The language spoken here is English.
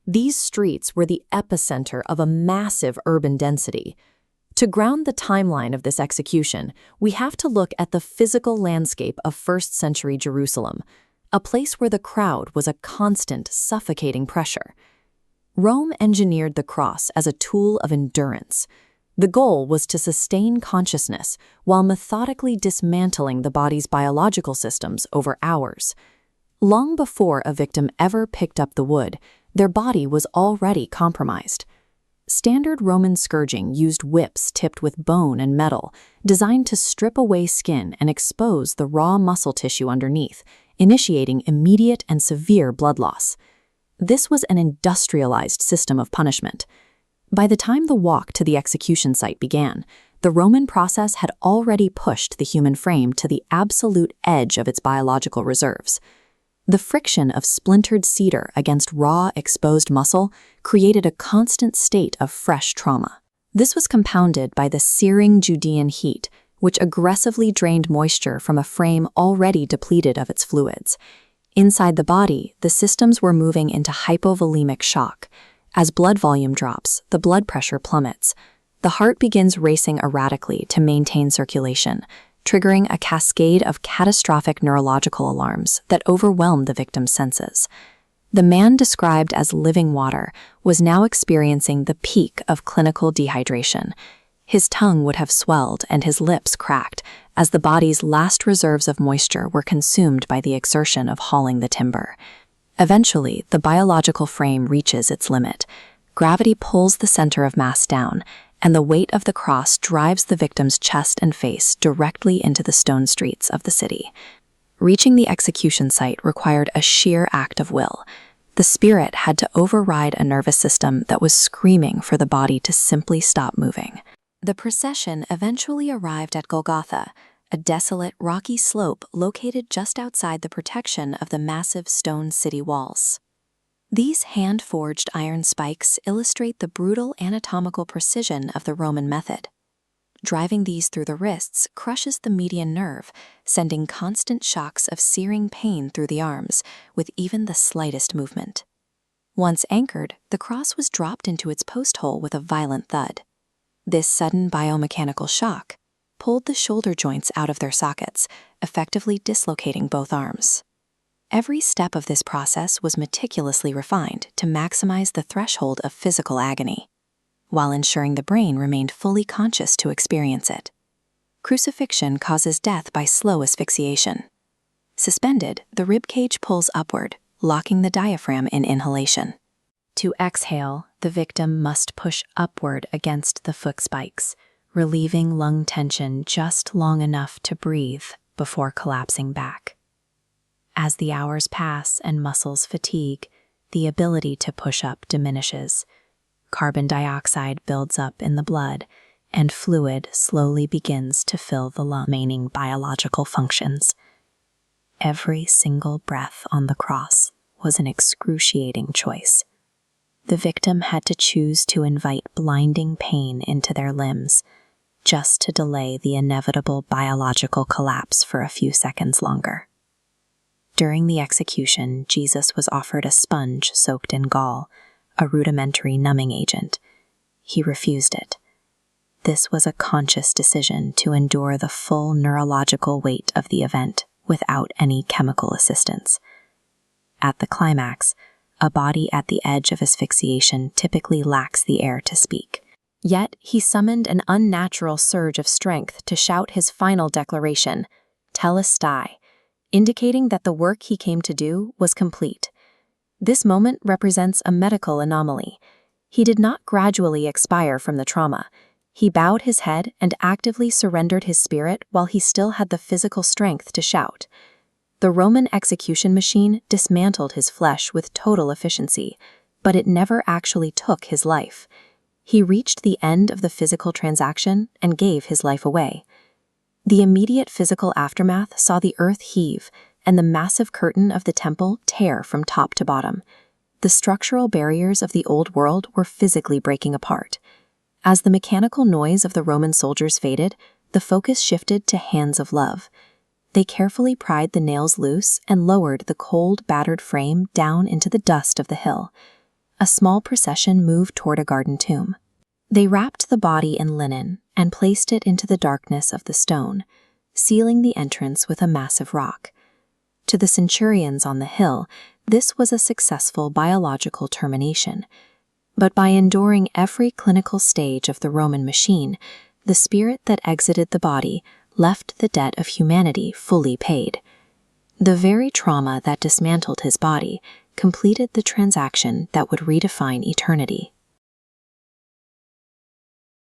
These streets were the epicenter of a massive urban density. To ground the timeline of this execution, we have to look at the physical landscape of first-century Jerusalem, a place where the crowd was a constant, suffocating pressure. Rome engineered the cross as a tool of endurance. The goal was to sustain consciousness while methodically dismantling the body's biological systems over hours. Long before a victim ever picked up the wood, their body was already compromised. Standard Roman scourging used whips tipped with bone and metal, designed to strip away skin and expose the raw muscle tissue underneath, initiating immediate and severe blood loss. This was an industrialized system of punishment. By the time the walk to the execution site began, the Roman process had already pushed the human frame to the absolute edge of its biological reserves. The friction of splintered cedar against raw, exposed muscle created a constant state of fresh trauma. This was compounded by the searing Judean heat, which aggressively drained moisture from a frame already depleted of its fluids. Inside the body, the systems were moving into hypovolemic shock. As blood volume drops, the blood pressure plummets. The heart begins racing erratically to maintain circulation, triggering a cascade of catastrophic neurological alarms that overwhelmed the victim's senses. The man described as living water was now experiencing the peak of clinical dehydration. His tongue would have swelled and his lips cracked as the body's last reserves of moisture were consumed by the exertion of hauling the timber. Eventually, the biological frame reaches its limit. Gravity pulls the center of mass down, and the weight of the cross drives the victim's chest and face directly into the stone streets of the city. Reaching the execution site required a sheer act of will. The spirit had to override a nervous system that was screaming for the body to simply stop moving. The procession eventually arrived at Golgotha, a desolate, rocky slope located just outside the protection of the massive stone city walls. These hand-forged iron spikes illustrate the brutal anatomical precision of the Roman method. Driving these through the wrists crushes the median nerve, sending constant shocks of searing pain through the arms with even the slightest movement. Once anchored, the cross was dropped into its post hole with a violent thud. This sudden biomechanical shock pulled the shoulder joints out of their sockets, effectively dislocating both arms. Every step of this process was meticulously refined to maximize the threshold of physical agony, while ensuring the brain remained fully conscious to experience it. Crucifixion causes death by slow asphyxiation. Suspended, the rib cage pulls upward, locking the diaphragm in inhalation. To exhale, the victim must push upward against the foot spikes, relieving lung tension just long enough to breathe before collapsing back. As the hours pass and muscles fatigue, the ability to push up diminishes. Carbon dioxide builds up in the blood, and fluid slowly begins to fill the remaining biological functions. Every single breath on the cross was an excruciating choice. The victim had to choose to invite blinding pain into their limbs, just to delay the inevitable biological collapse for a few seconds longer. During the execution, Jesus was offered a sponge soaked in gall, a rudimentary numbing agent. He refused it. This was a conscious decision to endure the full neurological weight of the event without any chemical assistance. At the climax, a body at the edge of asphyxiation typically lacks the air to speak. Yet he summoned an unnatural surge of strength to shout his final declaration, tetelestai, indicating that the work he came to do was complete. This moment represents a medical anomaly. He did not gradually expire from the trauma. He bowed his head and actively surrendered his spirit while he still had the physical strength to shout. The Roman execution machine dismantled his flesh with total efficiency, but it never actually took his life. He reached the end of the physical transaction and gave his life away. The immediate physical aftermath saw the earth heave and the massive curtain of the temple tear from top to bottom. The structural barriers of the old world were physically breaking apart. As the mechanical noise of the Roman soldiers faded, the focus shifted to hands of love. They carefully pried the nails loose and lowered the cold, battered frame down into the dust of the hill. a small procession moved toward a garden tomb. They wrapped the body in linen and placed it into the darkness of the stone, sealing the entrance with a massive rock. To the centurions on the hill, this was a successful biological termination. But by enduring every clinical stage of the Roman machine, the spirit that exited the body left the debt of humanity fully paid. The very trauma that dismantled his body completed the transaction that would redefine eternity.